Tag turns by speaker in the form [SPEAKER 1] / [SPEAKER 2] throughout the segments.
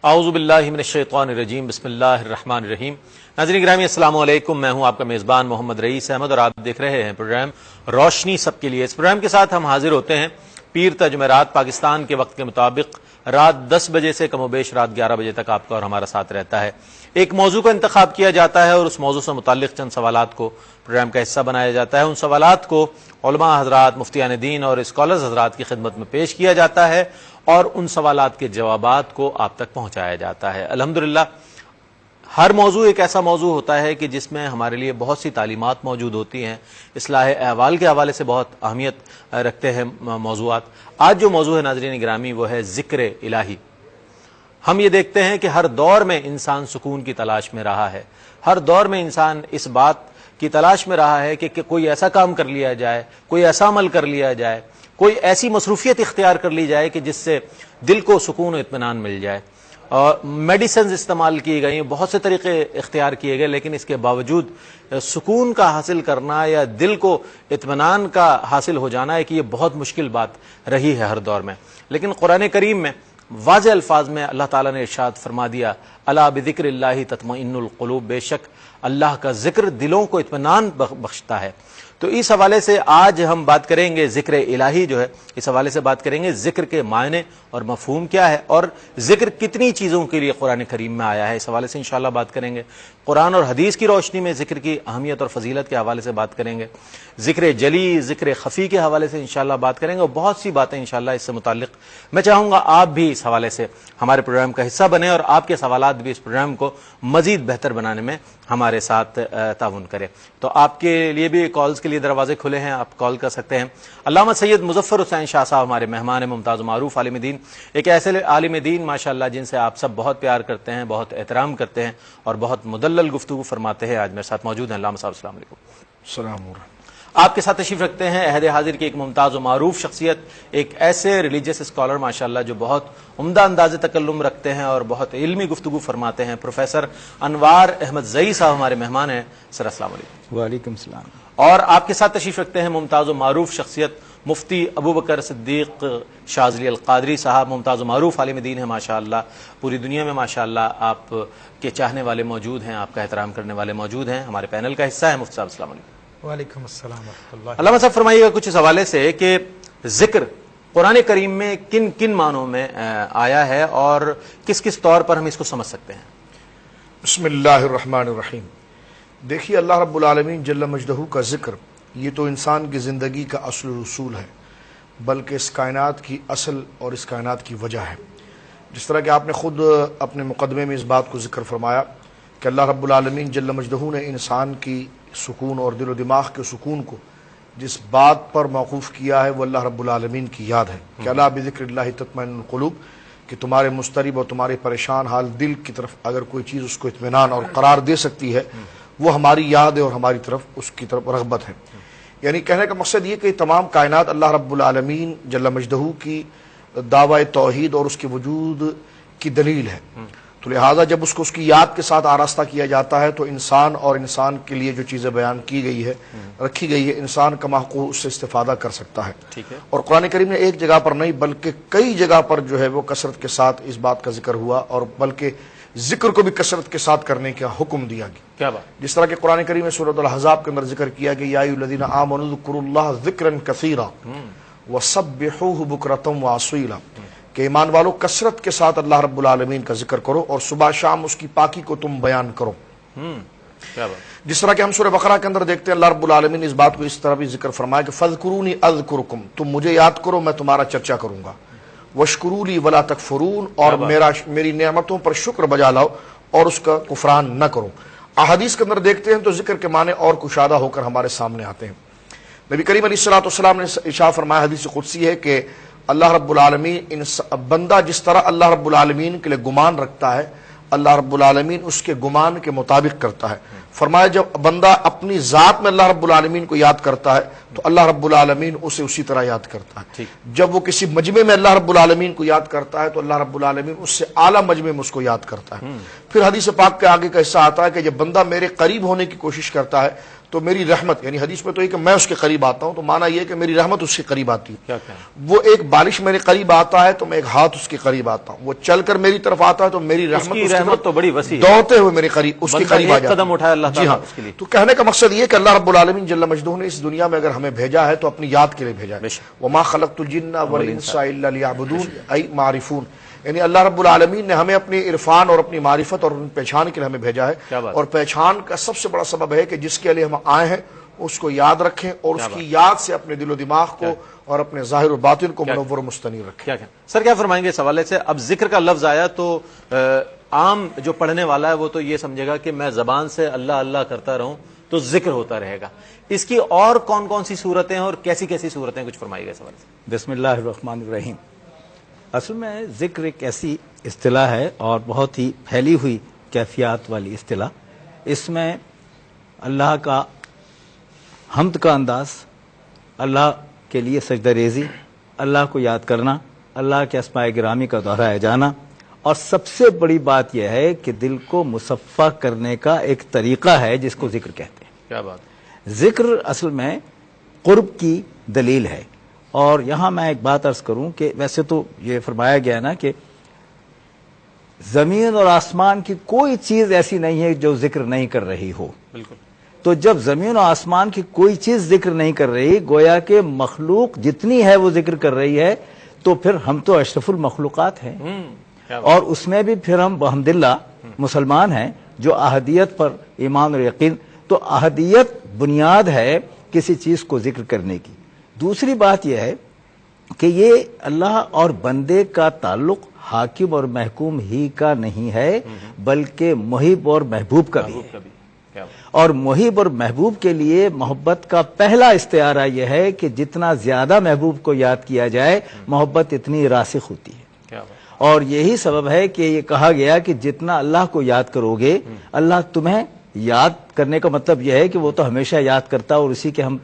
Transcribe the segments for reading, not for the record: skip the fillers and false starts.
[SPEAKER 1] اعوذ باللہ من الشیطان الرجیم بسم اللہ الرحمن الرحیم۔ ناظرین گرامی السلام علیکم، میں ہوں آپ کا میزبان محمد رئیس احمد اور آپ دیکھ رہے ہیں پروگرام روشنی سب کے لیے۔ اس پروگرام کے ساتھ ہم حاضر ہوتے ہیں پیر تا جمعرات پاکستان کے وقت کے مطابق رات 10 بجے سے کم و بیش رات 11 بجے تک آپ کا اور ہمارا ساتھ رہتا ہے۔ ایک موضوع کا انتخاب کیا جاتا ہے اور اس موضوع سے متعلق چند سوالات کو پروگرام کا حصہ بنایا جاتا ہے۔ ان سوالات کو علماء حضرات، مفتیان دین اور اسکالرز حضرات کی خدمت میں پیش کیا جاتا ہے اور ان سوالات کے جوابات کو آپ تک پہنچایا جاتا ہے۔ الحمدللہ ہر موضوع ایک ایسا موضوع ہوتا ہے کہ جس میں ہمارے لیے بہت سی تعلیمات موجود ہوتی ہیں، اصلاح احوال کے حوالے سے بہت اہمیت رکھتے ہیں موضوعات۔ آج جو موضوع ہے ناظرین گرامی وہ ہے ذکر الہی۔ ہم یہ دیکھتے ہیں کہ ہر دور میں انسان سکون کی تلاش میں رہا ہے، ہر دور میں انسان اس بات کی تلاش میں رہا ہے کہ کوئی ایسا کام کر لیا جائے، کوئی ایسا عمل کر لیا جائے، کوئی ایسی مصروفیت اختیار کر لی جائے کہ جس سے دل کو سکون و اطمینان مل جائے۔ اور میڈیسنز استعمال کی گئی، بہت سے طریقے اختیار کیے گئے، لیکن اس کے باوجود سکون کا حاصل کرنا یا دل کو اطمینان کا حاصل ہو جانا ہے کہ یہ بہت مشکل بات رہی ہے ہر دور میں۔ لیکن قرآن کریم میں واضح الفاظ میں اللہ تعالیٰ نے ارشاد فرما دیا، الا بذکر اللہ تطمئن القلوب، بے شک اللہ کا ذکر دلوں کو اطمینان بخشتا ہے۔ تو اس حوالے سے آج ہم بات کریں گے ذکر الہی جو ہے، اس حوالے سے بات کریں گے ذکر کے معنی اور مفہوم کیا ہے اور ذکر کتنی چیزوں کے لیے قرآن کریم میں آیا ہے، اس حوالے سے انشاءاللہ بات کریں گے۔ قرآن اور حدیث کی روشنی میں ذکر کی اہمیت اور فضیلت کے حوالے سے بات کریں گے، ذکر جلی ذکر خفی کے حوالے سے انشاءاللہ بات کریں گے اور بہت سی باتیں انشاءاللہ اس سے متعلق۔ میں چاہوں گا آپ بھی اس حوالے سے ہمارے پروگرام کا حصہ بنیں اور آپ کے سوالات بھی اس پروگرام کو مزید بہتر بنانے میں ہمارے ساتھ تعاون کریں۔ تو آپ کے لیے بھی کالز کے لیے دروازے کھلے ہیں، آپ کال کر سکتے ہیں۔ علامہ سید مظفر حسین شاہ صاحب ہمارے مہمان ممتاز و معروف عالم دین، ایک ایسے عالم دین ماشاءاللہ جن سے آپ سب بہت پیار کرتے ہیں، بہت احترام کرتے ہیں اور بہت مدلل گفتگو فرماتے ہیں۔ آج میرے ساتھ موجود ہیں علامہ صاحب، السلام علیکم۔
[SPEAKER 2] السلام علیکم۔
[SPEAKER 1] آپ کے ساتھ تشریف رکھتے ہیں عہد حاضر کی ایک ممتاز و معروف شخصیت، ایک ایسے ریلیجیس اسکالر ماشاءاللہ جو بہت عمدہ انداز تکلم رکھتے ہیں اور بہت علمی گفتگو فرماتے ہیں، پروفیسر انوار احمد زئی صاحب ہمارے مہمان ہیں۔ سر السلام علیکم۔
[SPEAKER 2] وعلیکم السلام۔
[SPEAKER 1] اور آپ کے ساتھ تشریف رکھتے ہیں ممتاز و معروف شخصیت مفتی ابو بکر صدیق شاذلی القادری صاحب، ممتاز و معروف عالم دین ہیں ماشاءاللہ، پوری دنیا میں ماشاءاللہ آپ کے چاہنے والے موجود ہیں، آپ کا احترام کرنے والے موجود ہیں، ہمارے پینل کا حصہ ہیں۔ مفتی صاحب السلام علیکم۔
[SPEAKER 3] وعلیکم السلام ورحمۃ اللہ۔
[SPEAKER 1] علامہ صاحب فرمائیے گا کچھ اس حوالے سے کہ ذکر قرآن کریم میں کن کن معنوں میں آیا ہے اور کس کس طور پر ہم اس کو سمجھ سکتے ہیں؟
[SPEAKER 2] بسم اللہ الرحمن الرحیم۔ دیکھیے اللہ رب العالمین جل مجدہ کا ذکر یہ تو انسان کی زندگی کا اصل رسول ہے، بلکہ اس کائنات کی اصل اور اس کائنات کی وجہ ہے۔ جس طرح کہ آپ نے خود اپنے مقدمے میں اس بات کو ذکر فرمایا کہ اللہ رب العالمین جل مجدہ نے انسان کی سکون اور دل و دماغ کے سکون کو جس بات پر موقوف کیا ہے وہ اللہ رب العالمین کی یاد ہے کہ الا بذکر اللہ تطمئن القلوب، کہ تمہارے مضطرب اور تمہارے پریشان حال دل کی طرف اگر کوئی چیز اس کو اطمینان اور قرار دے سکتی ہے وہ ہماری یاد ہے اور ہماری طرف اس کی طرف رغبت ہے۔ یعنی کہنے کا مقصد یہ کہ تمام کائنات اللہ رب العالمین جل مجدہ کی دعوی توحید اور اس کے وجود کی دلیل ہے، تو لہٰذا جب اس کو اس کی یاد کے ساتھ آراستہ کیا جاتا ہے تو انسان اور انسان کے لیے جو چیزیں بیان کی گئی ہے، رکھی گئی ہے، انسان کما حقوق اس سے استفادہ کر سکتا ہے۔
[SPEAKER 1] ٹھیک ہے۔
[SPEAKER 2] اور قرآن کریم نے ایک جگہ پر نہیں بلکہ کئی جگہ پر جو ہے وہ کثرت کے ساتھ اس بات کا ذکر ہوا اور بلکہ ذکر کو بھی کثرت کے ساتھ کرنے کا حکم دیا گیا۔
[SPEAKER 1] کیا بات؟
[SPEAKER 2] جس طرح کہ قرآن کریم میں سورۃ الاحزاب کے اندر ذکر کیا کہ یا ایھا الذین آمنوا اذکروا اللہ ذکرا کثیرا وسبحوہ بکرۃ وأصیلا، کہ ایمان والو کثرت کے ساتھ اللہ رب العالمین کا ذکر کرو اور صبح شام اس کی پاکی کو تم بیان کرو۔
[SPEAKER 1] کیا بات؟
[SPEAKER 2] جس طرح کہ ہم سورہ بقرہ کے اندر دیکھتے ہیں اللہ رب العالمین نے اس بات کو اس طرح بھی ذکر فرمایا کہ فاذکرونی اذکرکم، تم مجھے یاد کرو میں تمہارا چرچا کروں گا، واشکروا لی ولا تکفرون، اور میری نعمتوں پر شکر بجا لاؤ اور اس کا کفران نہ کرو۔ احادیث کے اندر دیکھتے ہیں تو ذکر کے معنی اور کشادہ ہو کر ہمارے سامنے آتے ہیں۔ نبی کریم علیہ الصلوۃ والسلام نے ارشاد فرمایا، حدیث قدسی ہے کہ اللہ رب العالمین بندہ جس طرح اللہ رب العالمین کے لیے گمان رکھتا ہے اللہ رب العالمین اس کے گمان کے مطابق کرتا ہے۔ فرمایا جب بندہ اپنی ذات میں اللہ رب العالمین کو یاد کرتا ہے تو اللہ رب العالمین اسے اسی طرح یاد کرتا ہے۔ جب وہ کسی مجمع میں اللہ رب العالمین کو یاد کرتا ہے تو اللہ رب العالمین اس سے اعلیٰ مجمع میں اس کو یاد کرتا ہے۔ پھر حدیث پاک کے آگے کا حصہ آتا ہے کہ جب بندہ میرے قریب ہونے کی کوشش کرتا ہے تو میری رحمت، یعنی حدیث میں تو یہ کہ میں اس کے قریب آتا ہوں، تو معنی یہ ہے کہ میری رحمت اس کے قریب آتی ہے۔
[SPEAKER 1] کیا کہیں؟
[SPEAKER 2] وہ ایک بارش میرے قریب آتا ہے تو میں ایک ہاتھ اس کے قریب آتا ہوں، وہ چل کر میری طرف آتا ہے تو میری رحمت
[SPEAKER 1] کی
[SPEAKER 2] اس کی
[SPEAKER 1] رحمت
[SPEAKER 2] طرف
[SPEAKER 1] تو بڑی وسیع ہے،
[SPEAKER 2] دوڑتے ہوئے میرے قریب اس کے
[SPEAKER 1] بندہ
[SPEAKER 2] قریب آ
[SPEAKER 1] ایک
[SPEAKER 2] جاتا
[SPEAKER 1] قدم اٹھائے اللہ
[SPEAKER 2] جی
[SPEAKER 1] تعالیٰ
[SPEAKER 2] ہاں،
[SPEAKER 1] اس کے لیے۔
[SPEAKER 2] تو کہنے کا مقصد یہ کہ اللہ رب العالمین جل مجدہ نے اس دنیا میں اگر ہمیں بھیجا ہے تو اپنی یاد کے لیے بھیجا ہے۔ وما خلقت الجن والانس الا لیعبدون ای معرفون، یعنی اللہ رب العالمین نے ہمیں اپنی عرفان اور اپنی معرفت اور پہچان کے لیے ہمیں بھیجا ہے، اور پہچان کا سب سے بڑا سبب ہے کہ جس کے لیے ہم آئے ہیں اس کو یاد رکھیں اور اس کی یاد سے اپنے دل و دماغ کو اور اپنے ظاہر و باطن کو منور و مستنیر رکھیں۔
[SPEAKER 1] کیا کہیں سر، کیا فرمائیں گے اس حوالے سے؟ اب ذکر کا لفظ آیا تو عام جو پڑھنے والا ہے وہ تو یہ سمجھے گا کہ میں زبان سے اللہ اللہ کرتا رہوں تو ذکر ہوتا رہے گا، اس کی اور کون کون سی صورتیں اور کیسی کیسی صورتیں، کچھ فرمائیے گا اس حوالے سے۔
[SPEAKER 4] بسم اللہ الرحمن الرحیم۔ اصل میں ذکر ایک ایسی اصطلاح ہے اور بہت ہی پھیلی ہوئی کیفیات والی اصطلاح، اس میں اللہ کا حمد کا انداز، اللہ کے لیے سجدہ ریزی، اللہ کو یاد کرنا، اللہ کے اسماء گرامی کا دہرایا جانا، اور سب سے بڑی بات یہ ہے کہ دل کو مصفہ کرنے کا ایک طریقہ ہے جس کو ذکر کہتے ہیں۔
[SPEAKER 1] کیا بات؟
[SPEAKER 4] ذکر اصل میں قرب کی دلیل ہے، اور یہاں میں ایک بات عرض کروں کہ ویسے تو یہ فرمایا گیا نا کہ زمین اور آسمان کی کوئی چیز ایسی نہیں ہے جو ذکر نہیں کر رہی ہو۔
[SPEAKER 1] بالکل۔
[SPEAKER 4] تو جب زمین و آسمان کی کوئی چیز ذکر نہیں کر رہی، گویا کہ مخلوق جتنی ہے وہ ذکر کر رہی ہے، تو پھر ہم تو اشرف المخلوقات ہیں، اور اس میں بھی پھر ہم الحمدللہ مسلمان ہیں جو احدیت پر ایمان اور یقین، تو احدیت بنیاد ہے کسی چیز کو ذکر کرنے کی۔ دوسری بات یہ ہے کہ یہ اللہ اور بندے کا تعلق حاکم اور محکوم ہی کا نہیں ہے، بلکہ محب اور محبوب کا بھی ہے، اور محب اور محبوب کے لیے محبت کا پہلا استعارہ یہ ہے کہ جتنا زیادہ محبوب کو یاد کیا جائے محبت اتنی راسخ ہوتی ہے، اور یہی سبب ہے کہ یہ کہا گیا کہ جتنا اللہ کو یاد کرو گے اللہ تمہیں یاد کرنے کا مطلب یہ ہے کہ وہ تو ہمیشہ یاد کرتا اور اسی کے ہم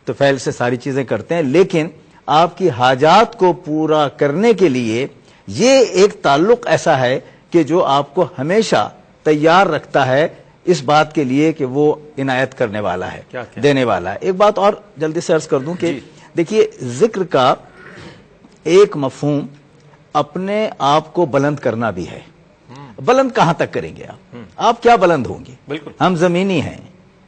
[SPEAKER 4] تو فعل سے ساری چیزیں کرتے ہیں، لیکن آپ کی حاجات کو پورا کرنے کے لیے یہ ایک تعلق ایسا ہے کہ جو آپ کو ہمیشہ تیار رکھتا ہے اس بات کے لیے کہ وہ عنایت کرنے والا ہے، دینے والا ہے۔ ایک بات اور جلدی سے عرض کر دوں کہ دیکھیے ذکر کا ایک مفہوم اپنے آپ کو بلند کرنا بھی ہے۔ بلند کہاں تک کریں گے آپ کیا بلند ہوں گے؟
[SPEAKER 1] بالکل،
[SPEAKER 4] ہم زمینی ہیں،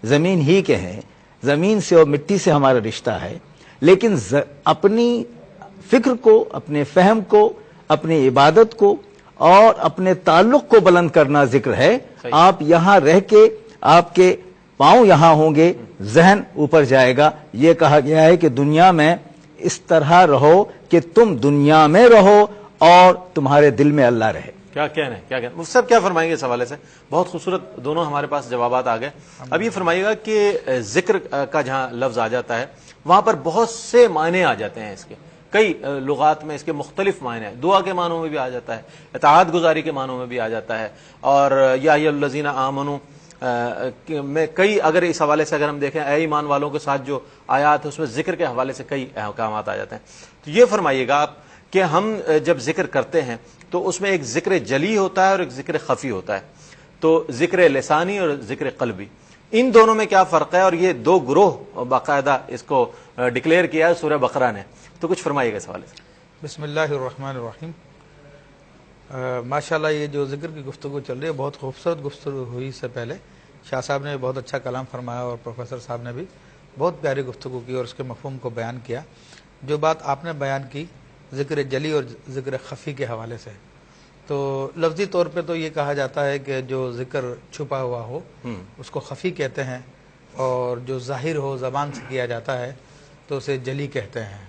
[SPEAKER 4] زمین ہی کے ہیں، زمین سے اور مٹی سے ہمارا رشتہ ہے، لیکن اپنی فکر کو، اپنے فہم کو، اپنی عبادت کو اور اپنے تعلق کو بلند کرنا ذکر ہے۔ آپ یہاں رہ کے آپ کے پاؤں یہاں ہوں گے، ذہن اوپر جائے گا۔ یہ کہا گیا ہے کہ دنیا میں اس طرح رہو کہ تم دنیا میں رہو اور تمہارے دل میں اللہ رہے۔
[SPEAKER 1] کیا کہنا ہے، کیا کہنا ہے؟ مفتی صاحب کیا فرمائیں گے اس حوالے سے؟ بہت خوبصورت دونوں ہمارے پاس جوابات آ گئے۔ اب یہ فرمائیے گا کہ ذکر کا جہاں لفظ آ جاتا ہے وہاں پر بہت سے معنی آ جاتے ہیں، اس کے کئی لغات میں اس کے مختلف معنی ہیں، دعا کے معنوں میں بھی آ جاتا ہے، اطاعت گزاری کے معنوں میں بھی آ جاتا ہے، اور یا ایھا الذین آمنوا میں کئی، اگر اس حوالے سے اگر ہم دیکھیں اے ایمان والوں کے ساتھ جو آیات ہے اس میں ذکر کے حوالے سے کئی احکامات آ جاتے ہیں۔ تو یہ فرمائیے گا آپ کہ ہم جب ذکر کرتے ہیں تو اس میں ایک ذکر جلی ہوتا ہے اور ایک ذکر خفی ہوتا ہے، تو ذکر لسانی اور ذکر قلبی، ان دونوں میں کیا فرق ہے؟ اور یہ دو گروہ باقاعدہ اس کو ڈکلیئر کیا ہے سورہ بقرہ نے، تو کچھ فرمائیے گا اس حوالے سے۔
[SPEAKER 3] بسم اللہ الرحمن الرحیم۔ ماشاءاللہ یہ جو ذکر کی گفتگو چل رہی ہے بہت خوبصورت گفتگو ہوئی، سے پہلے شاہ صاحب نے بہت اچھا کلام فرمایا اور پروفیسر صاحب نے بھی بہت پیاری گفتگو کی اور اس کے مفہوم کو بیان کیا۔ جو بات آپ نے بیان کی ذکر جلی اور ذکر خفی کے حوالے سے، تو لفظی طور پہ تو یہ کہا جاتا ہے کہ جو ذکر چھپا ہوا ہو اس کو خفی کہتے ہیں، اور جو ظاہر ہو زبان سے کیا جاتا ہے تو اسے جلی کہتے ہیں۔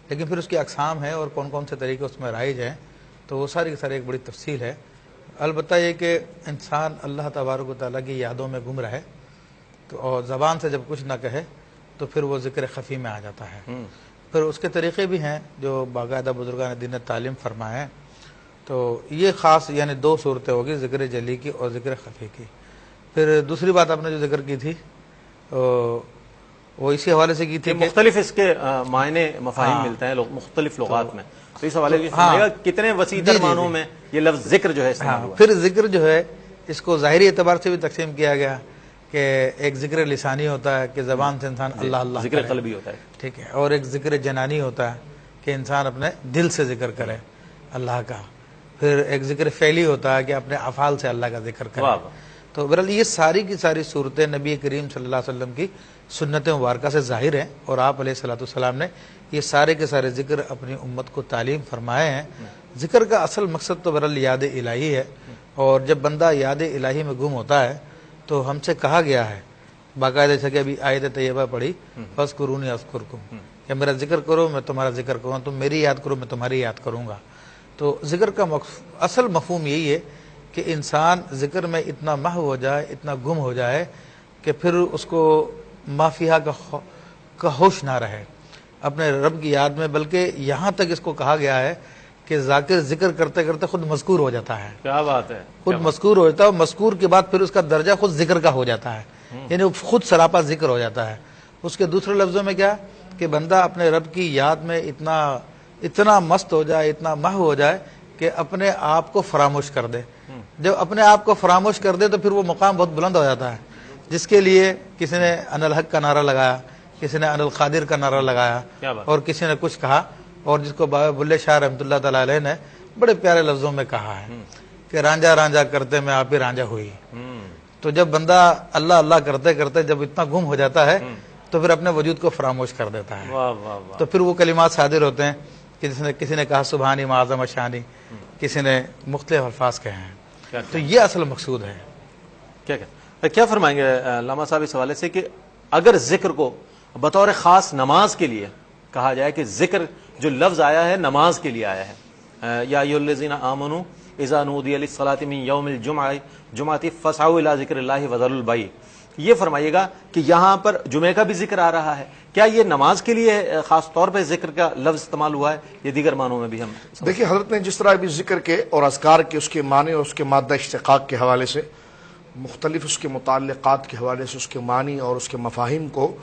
[SPEAKER 3] لیکن پھر اس کی اقسام ہے اور کون کون سے طریقے اس میں رائج ہیں، تو وہ ساری کی ساری ایک بڑی تفصیل ہے۔ البتہ یہ کہ انسان اللہ تبارک و تعالیٰ کی یادوں میں گم رہے تو، اور زبان سے جب کچھ نہ کہے تو پھر وہ ذکر خفی میں آ جاتا ہے۔ پھر اس کے طریقے بھی ہیں جو باقاعدہ بزرگان دین تعلیم فرمائے ہیں، تو یہ خاص یعنی دو صورتیں ہوگی، ذکر جلی کی اور ذکر خفی کی۔ پھر دوسری بات آپ نے جو ذکر کی تھی وہ اسی حوالے سے کی تھی کہ
[SPEAKER 1] مختلف اس کے معنی مفاہیم ملتے ہیں مختلف لغات میں، تو اس حوالے سے فرمائیے گا کتنے وسیع تر معنوں میں یہ لفظ ذکر جو ہے استعمال ہوا۔
[SPEAKER 3] پھر ذکر جو ہے اس کو ظاہری اعتبار سے بھی تقسیم کیا گیا کہ ایک ذکر لسانی ہوتا ہے کہ زبان سے انسان اللہ اللہ
[SPEAKER 1] ذکر
[SPEAKER 3] کرے،
[SPEAKER 1] قلبی ہوتا ہے.
[SPEAKER 3] ٹھیک ہے، اور ایک ذکر جنانی ہوتا ہے کہ انسان اپنے دل سے ذکر کرے اللہ کا، پھر ایک ذکر فعلی ہوتا ہے کہ اپنے افعال سے اللہ کا ذکر کرے.
[SPEAKER 1] واہ واہ.
[SPEAKER 3] تو بہرحال یہ ساری کی ساری صورتیں نبی کریم صلی اللہ علیہ وسلم کی سنت مبارکہ سے ظاہر ہیں، اور آپ علیہ الصلوۃ والسلام نے یہ سارے کے سارے ذکر اپنی امت کو تعلیم فرمائے ہیں. ذکر کا اصل مقصد تو بہرحال یاد الہی ہے، اور جب بندہ یاد الہی میں گم ہوتا ہے تو ہم سے کہا گیا ہے باقاعدہ سے کہ ابھی آیت طیبہ پڑھی، فاذکرونی اذکرکم، کہ میرا ذکر کرو میں تمہارا ذکر کروں، تم میری یاد کرو میں تمہاری یاد کروں گا. تو ذکر کا اصل مفہوم یہی ہے کہ انسان ذکر میں اتنا محو ہو جائے، اتنا گم ہو جائے کہ پھر اس کو مافیہ کا ہوش نہ رہے اپنے رب کی یاد میں، بلکہ یہاں تک اس کو کہا گیا ہے کہ ذاکر ذکر کرتے کرتے خود مذکور ہو جاتا ہے.
[SPEAKER 1] کیا بات ہے.
[SPEAKER 3] خود مذکور ہو جاتا ہے، اور مذکور کے بعد پھر اس کا درجہ خود ذکر کا ہو جاتا ہے، یعنی وہ خود سراپا ذکر ہو جاتا ہے. اس کے دوسرے لفظوں میں کیا کہ بندہ اپنے رب کی یاد میں اتنا مست ہو جائے، اتنا محو ہو جائے کہ اپنے آپ کو فراموش کر دے. جب اپنے آپ کو فراموش کر دے تو پھر وہ مقام بہت بلند ہو جاتا ہے، جس کے لیے کسی نے ان الحق کا نعرہ لگایا، کسی نے ان القادر کا نعرہ لگایا، اور کسی نے کچھ کہا، اور جس کو بابا بلے شاہ رحمۃ اللہ تعالی علیہ نے بڑے پیارے لفظوں میں کہا ہے کہ رانجھا رانجھا کرتے میں آپ ہی رانجھا ہوئی. تو جب بندہ اللہ اللہ کرتے کرتے جب اتنا گم ہو جاتا ہے تو پھر اپنے وجود کو فراموش کر دیتا ہے.
[SPEAKER 1] واہ واہ واہ.
[SPEAKER 3] تو پھر وہ کلمات صادر ہوتے ہیں کہ کسی نے کہا سبحانی معظم شانی، کسی نے مختلف الفاظ کہے ہیں. تو یہ اصل مقصود ہے.
[SPEAKER 1] کیا فرمائیں گے علامہ صاحب اس حوالے سے کہ اگر ذکر کو بطور خاص نماز کے لیے کہا جائے کہ ذکر جو لفظ آیا ہے نماز کے لیے آیا ہے، یا ایھا الذین آمنوا اذا نودی للصلاۃ من یوم الجمعۃ فاسعوا الی ذکر اللہ وذروا البیع، یہ فرمائیے گا کہ یہاں پر جمعے کا بھی ذکر آ رہا ہے، کیا یہ نماز کے لیے خاص طور پہ ذکر کا لفظ استعمال ہوا ہے، یہ دیگر معنوں میں بھی ہم
[SPEAKER 2] دیکھیے حضرت نے جس طرح بھی ذکر کے اور اذکار کے اس کے معنی اور اس کے مادہ اشتقاق کے حوالے سے، مختلف اس کے متعلقات کے حوالے سے اس کے معنی اور اس کے مفاہیم کو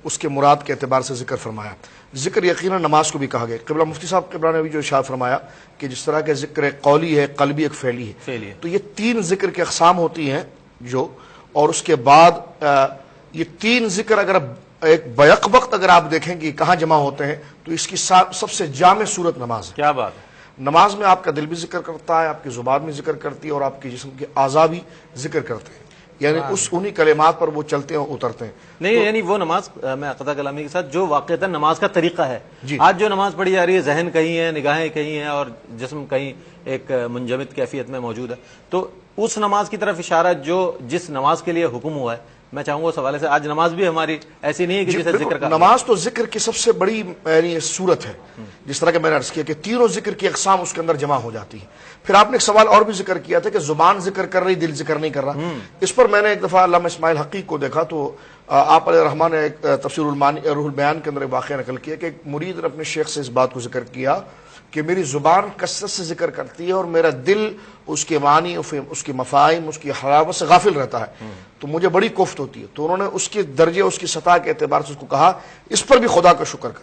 [SPEAKER 2] اس کے مراد کے اعتبار سے ذکر فرمایا. ذکر یقیناً نماز کو بھی کہا گیا. قبلہ مفتی صاحب قبلہ نے بھی جو ارشاد فرمایا کہ جس طرح کے ذکر ایک قولی ہے، قلبی ایک فعلی ہے، تو یہ تین ذکر کے اقسام ہوتی ہیں جو، اور اس کے بعد یہ تین ذکر اگر ایک بیک وقت اگر آپ دیکھیں کہ کہاں جمع ہوتے ہیں تو اس کی سب سے جامع صورت نماز ہے.
[SPEAKER 1] کیا بات ہے.
[SPEAKER 2] نماز میں آپ کا دل بھی ذکر کرتا ہے، آپ کی زبان بھی ذکر کرتی ہے، اور آپ کے جسم کے اعضاء بھی ذکر کرتے ہیں، یعنی انہی کلمات پر وہ چلتے ہیں اور اترتے ہیں.
[SPEAKER 1] نہیں یعنی وہ نماز میں قطع کلامی کے ساتھ جو واقعتاً نماز کا طریقہ ہے. آج جو نماز پڑھی جا رہی ہے ذہن کہیں ہے، نگاہیں کہیں ہیں، اور جسم کہیں ایک منجمد کیفیت میں موجود ہے. تو اس نماز کی طرف اشارہ جو جس نماز کے لیے حکم ہوا ہے، میں چاہوں گا اس حوالے سے آج نماز بھی ہماری ایسی نہیں ہے کہ جسے ذکر کا
[SPEAKER 2] نماز تو ذکر کی سب سے بڑی یعنی صورت ہے، جس طرح کہ میں نے عرض کیا کہ تینوں ذکر کی اقسام اس کے اندر جمع ہو جاتی ہے. پھر آپ نے ایک سوال اور بھی ذکر کیا تھا کہ زبان ذکر کر رہی دل ذکر نہیں کر رہا. اس پر میں نے ایک دفعہ علامہ اسماعیل حقیق کو دیکھا تو آپ علیہ الرحمٰن نے ایک تفسیر روح البیان کے اندر ایک واقعہ نقل کیا کہ ایک مرید نے اپنے شیخ سے اس بات کو ذکر کیا کہ میری زبان کثرت سے ذکر کرتی ہے اور میرا دل اس کے معنی، اس کے مفاہیم، اس کی حلاوت سے غافل رہتا ہے، تو مجھے بڑی کفت ہوتی ہے. تو انہوں نے اس کے درجے، اس کی سطح کے اعتبار سے اس کو کہا اس پر بھی خدا کا شکر کر.